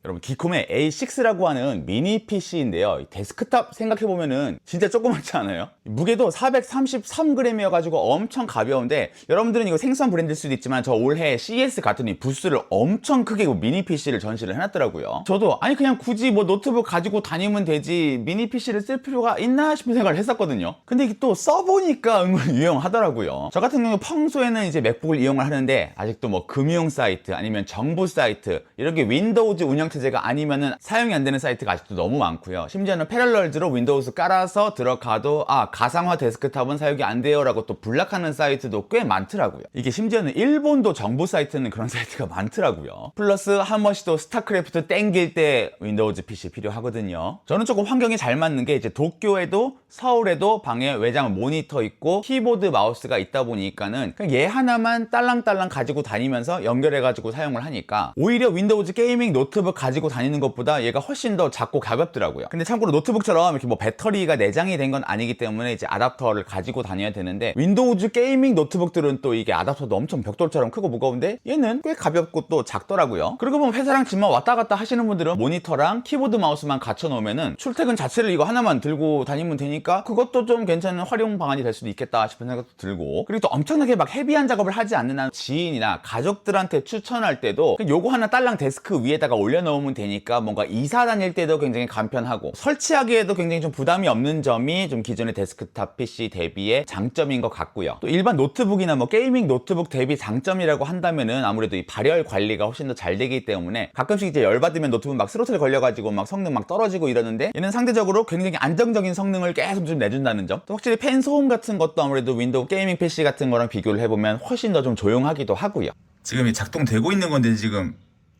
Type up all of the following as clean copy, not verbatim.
여러분 기콤의 A6라고 하는 미니 PC인데요. 데스크탑 생각해보면은 진짜 조그맣지 않아요? 무게도 433g이어가지고 엄청 가벼운데, 여러분들은 이거 생소한 브랜드일 수도 있지만 저 올해 CES 갔더니 부스를 엄청 크게 미니 PC를 전시를 해놨더라고요. 저도 아니 그냥 굳이 뭐 노트북 가지고 다니면 되지 미니 PC를 쓸 필요가 있나 싶은 생각을 했었거든요. 근데 이게 또 써보니까 은근 유용하더라고요. 저 같은 경우 평소에는 이제 맥북을 이용을 하는데, 아직도 뭐 금융 사이트 아니면 정부 사이트 이렇게 윈도우즈 운영체제가 아니면은 사용이 안 되는 사이트가 아직도 너무 많고요. 심지어는 패럴럴즈로 윈도우즈 깔아서 들어가도 가상화 데스크탑은 사용이 안 돼요 라고 또 블락하는 사이트도 꽤 많더라고요. 이게 심지어는 일본도 정부 사이트는 그런 사이트가 많더라고요. 플러스 한 번씩 또 스타크래프트 땡길 때 윈도우즈 PC 필요하거든요. 저는 조금 환경이 잘 맞는 게, 이제 도쿄에도 서울에도 방에 외장 모니터 있고 키보드 마우스가 있다 보니까는 그냥 얘 하나만 딸랑딸랑 가지고 다니면서 연결해가지고 사용을 하니까 오히려 윈도우즈 게이밍 노트북 가지고 다니는 것보다 얘가 훨씬 더 작고 가볍더라고요. 근데 참고로 노트북처럼 이렇게 뭐 배터리가 내장이 된 건 아니기 때문에 이제 아답터를 가지고 다녀야 되는데, 윈도우즈 게이밍 노트북들은 또 이게 아답터도 엄청 벽돌처럼 크고 무거운데 얘는 꽤 가볍고 또 작더라고요. 그리고 뭐 회사랑 집만 왔다 갔다 하시는 분들은 모니터랑 키보드 마우스만 갖춰 놓으면은 출퇴근 자체를 이거 하나만 들고 다니면 되니까 그것도 좀 괜찮은 활용 방안이 될 수도 있겠다 싶은 생각도 들고, 그리고 또 엄청나게 막 헤비한 작업을 하지 않는 한 지인이나 가족들한테 추천할 때도 요거 하나 딸랑 데스크 위에다가 올려놓으면 되니까 뭔가 이사 다닐 때도 굉장히 간편하고 설치하기에도 굉장히 좀 부담이 없는 점이 좀 기존의 데스크탑 PC 대비의 장점인 것 같고요. 또 일반 노트북이나 뭐 게이밍 노트북 대비 장점이라고 한다면은 아무래도 이 발열 관리가 훨씬 더 잘 되기 때문에 가끔씩 이제 열받으면 노트북 막 스로틀 걸려가지고 막 성능 막 떨어지고 이러는데, 얘는 상대적으로 굉장히 안정적인 성능을 계속 좀 내준다는 점. 또 확실히 팬 소음 같은 것도 아무래도 윈도우 게이밍 PC 같은 거랑 비교를 해보면 훨씬 더 좀 조용하기도 하고요. 지금 작동되고 있는 건데 지금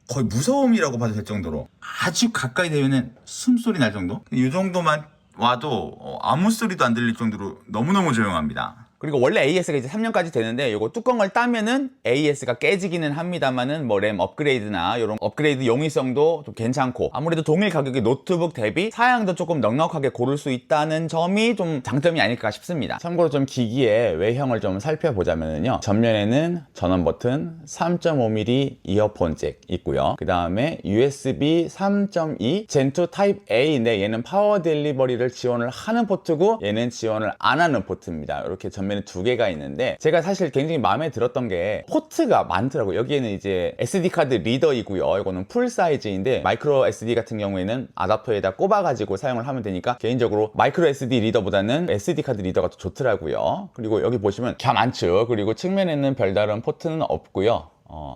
거의 무서움이라고 봐도 될 정도로 아주 가까이 되면은 숨소리 날 정도? 이 정도만 와도 아무 소리도 안 들릴 정도로 너무너무 조용합니다. 그리고 원래 AS가 이제 3년까지 되는데, 요거 뚜껑을 따면은 AS가 깨지기는 합니다만은 뭐 램 업그레이드나 이런 업그레이드 용이성도 좀 괜찮고, 아무래도 동일 가격의 노트북 대비 사양도 조금 넉넉하게 고를 수 있다는 점이 좀 장점이 아닐까 싶습니다. 참고로 좀 기기의 외형을 좀 살펴보자면요, 전면에는 전원 버튼, 3.5mm 이어폰 잭 있고요. 그 다음에 USB 3.2 젠2 타입 A인데 얘는 파워 딜리버리를 지원을 하는 포트고 얘는 지원을 안 하는 포트입니다. 이렇게 전면에 두 개가 있는데, 제가 사실 굉장히 마음에 들었던 게 포트가 많더라고요. 여기에는 이제 SD카드 리더이고요. 이거는 풀 사이즈인데 마이크로 SD 같은 경우에는 아답터에다 꼽아가지고 사용을 하면 되니까 개인적으로 마이크로 SD 리더보다는 SD카드 리더가 더 좋더라고요. 그리고 여기 보시면 참 많죠. 그리고 측면에는 별다른 포트는 없고요.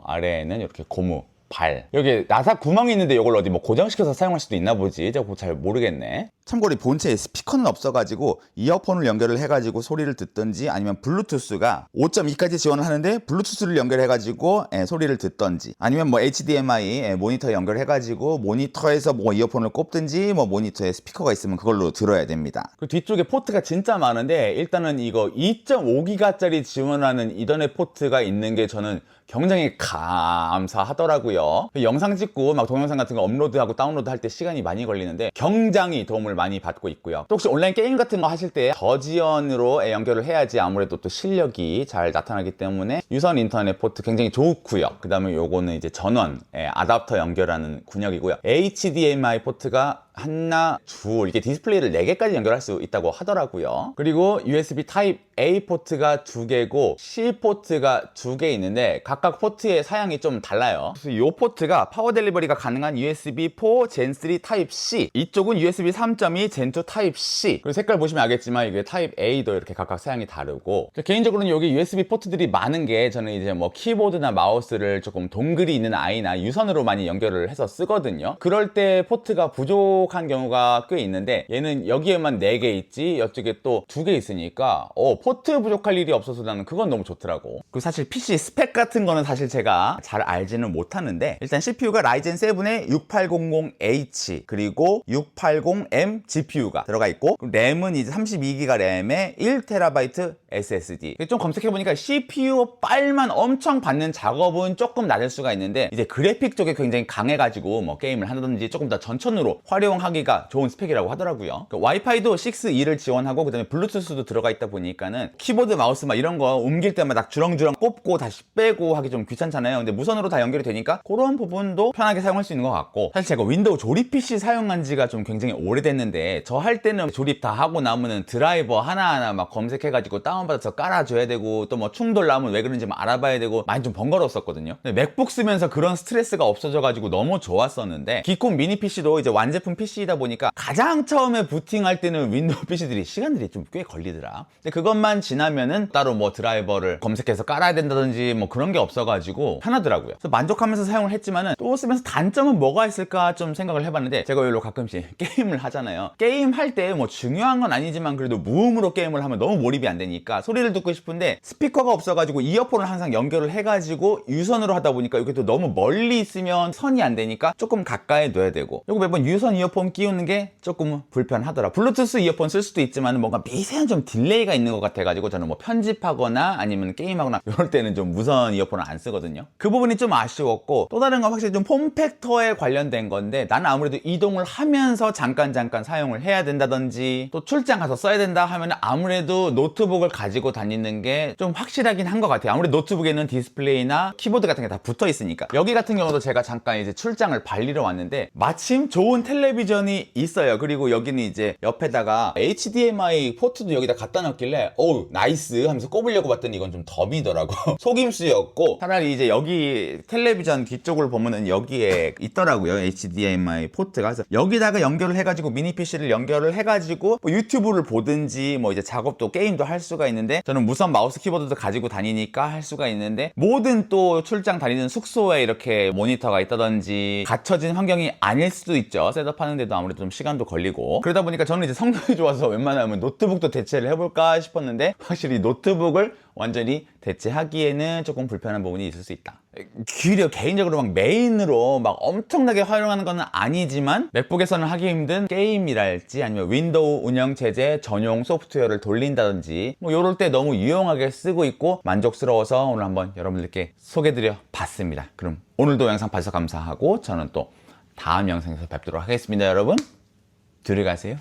아래에는 이렇게 고무 발, 여기 나사 구멍이 있는데 이걸 어디 뭐 고정시켜서 사용할 수도 있나 보지. 저거 잘 모르겠네. 참고로 본체에 스피커는 없어가지고 이어폰을 연결을 해가지고 소리를 듣던지, 아니면 블루투스가 5.2까지 지원을 하는데 블루투스를 연결해가지고 소리를 듣던지, 아니면 뭐 HDMI 모니터 연결해가지고 모니터에서 뭐 이어폰을 꼽든지, 뭐 모니터에 스피커가 있으면 그걸로 들어야 됩니다. 그 뒤쪽에 포트가 진짜 많은데, 일단은 이거 2.5기가짜리 지원하는 이더넷 포트가 있는 게 저는 굉장히 감사하더라고요. 영상 찍고 막 동영상 같은 거 업로드하고 다운로드 할 때 시간이 많이 걸리는데 굉장히 도움을 많이 받고 있고요. 또 혹시 온라인 게임 같은 거 하실 때 저지연으로 연결을 해야지 아무래도 또 실력이 잘 나타나기 때문에 유선 인터넷 포트 굉장히 좋고요. 그 다음에 요거는 이제 전원 아답터 연결하는 군역이고요. HDMI 포트가 하나, 둘, 이게 디스플레이를 4개까지 연결할 수 있다고 하더라고요. 그리고 USB 타입 A 포트가 2개고 C 포트가 2개 있는데 각각 포트의 사양이 좀 달라요. 그래서 이 포트가 파워 델리버리가 가능한 USB 4 Gen 3 타입 C, 이쪽은 USB 3.2 Gen 2 타입 C. 그리고 색깔 보시면 알겠지만 이게 타입 A도 이렇게 각각 사양이 다르고, 개인적으로는 여기 USB 포트들이 많은 게, 저는 이제 뭐 키보드나 마우스를 조금 동글이 있는 아이나 유선으로 많이 연결을 해서 쓰거든요. 그럴 때 포트가 부족한 경우가 꽤 있는데, 얘는 여기에만 4개 있지 이쪽에 또 2개 있으니까 포트 부족할 일이 없어서 나는 그건 너무 좋더라고. 그리고 사실 PC 스펙 같은 거는 사실 제가 잘 알지는 못하는데, 일단 CPU가 라이젠 7의 6800H 그리고 680M GPU가 들어가 있고, 램은 이제 32GB 램에 1TB SSD. 좀 검색해보니까 CPU 빨만 엄청 받는 작업은 조금 낮을 수가 있는데 이제 그래픽 쪽에 굉장히 강해가지고 뭐 게임을 한다든지 조금 더 전천으로 활용하기가 좋은 스펙이라고 하더라고요. 와이파이도 6E를 지원하고 그다음에 블루투스도 들어가 있다 보니까는 키보드 마우스 막 이런 거 옮길 때마다 주렁주렁 꼽고 다시 빼고 하기 좀 귀찮잖아요. 근데 무선으로 다 연결이 되니까 그런 부분도 편하게 사용할 수 있는 것 같고, 사실 제가 윈도우 조립 PC 사용한 지가 좀 굉장히 오래됐는데 저 할 때는 조립 다 하고 나면은 드라이버 하나하나 막 검색해가지고 다운받아서 깔아줘야 되고 또 뭐 충돌 나면 왜 그런지 막 알아봐야 되고 많이 좀 번거로웠었거든요. 근데 맥북 쓰면서 그런 스트레스가 없어져가지고 너무 좋았었는데, 기콘 미니 PC도 이제 완제품 PC이다 보니까 가장 처음에 부팅할 때는 윈도우 PC들이 시간들이 좀 꽤 걸리더라. 근데 그것만 지나면은 따로 뭐 드라이버를 검색해서 깔아야 된다든지 뭐 그런 게 없어가지고 편하더라고요. 그래서 만족하면서 사용을 했지만은 또 쓰면서 단점은 뭐가 있을까 좀 생각을 해봤는데, 제가 여기로 가끔씩 게임을 하잖아요. 게임 할 때 뭐 중요한 건 아니지만 그래도 무음으로 게임을 하면 너무 몰입이 안 되니까 소리를 듣고 싶은데 스피커가 없어가지고 이어폰을 항상 연결을 해가지고 유선으로 하다 보니까 이게 또 너무 멀리 있으면 선이 안 되니까 조금 가까이 둬야 되고, 그리고 매번 유선 이어폰 끼우는 게 조금 불편하더라. 블루투스 이어폰 쓸 수도 있지만 뭔가 미세한 좀 딜레이가 있는 것 같아가지고 저는 뭐 편집하거나 아니면 게임하거나 이럴 때는 좀 무선 이어폰을 안 쓰거든요. 그 부분이 좀 아쉬웠고, 또 다른 건 확실히 좀 폼팩터에 관련된 건데, 나는 아무래도 이동을 하면서 잠깐 사용을 해야 된다든지 또 출장 가서 써야 된다 하면 아무래도 노트북을 가지고 다니는 게 좀 확실하긴 한 것 같아요. 아무래도 노트북에는 디스플레이나 키보드 같은 게 다 붙어 있으니까. 여기 같은 경우도 제가 잠깐 이제 출장을 발리러 왔는데 마침 좋은 텔레비전이 있어요. 그리고 여기는 이제 옆에다가 HDMI 포트도 여기다 갖다 놨길래 어우 나이스 하면서 꼽으려고 봤더니 이건 좀 덤이더라고. 속임수였고, 차라리 이제 여기 텔레비전 뒤쪽을 보면은 여기에 있더라고요, HDMI 포트가. 그래서 여기다가 연결을 해가지고 미니 PC를 연결을 해가지고 뭐 유튜브를 보든지 뭐 이제 작업도 게임도 할 수가 있는데, 저는 무선 마우스 키보드도 가지고 다니니까 할 수가 있는데, 모든 또 출장 다니는 숙소에 이렇게 모니터가 있다든지 갖춰진 환경이 아닐 수도 있죠. 셋업하는데도 아무래도 좀 시간도 걸리고, 그러다 보니까 저는 이제 성능이 좋아서 웬만하면 노트북도 대체를 해볼까 싶었는데 확실히 노트북을 완전히 대체하기에는 조금 불편한 부분이 있을 수 있다. 기려 개인적으로 막 메인으로 막 엄청나게 활용하는 건 아니지만 맥북에서는 하기 힘든 게임이랄지 아니면 윈도우 운영체제 전용 소프트웨어를 돌린다든지 뭐 요럴 때 너무 유용하게 쓰고 있고 만족스러워서 오늘 한번 여러분들께 소개드려 봤습니다. 그럼 오늘도 영상 봐주셔서 감사하고 저는 또 다음 영상에서 뵙도록 하겠습니다. 여러분, 들어가세요.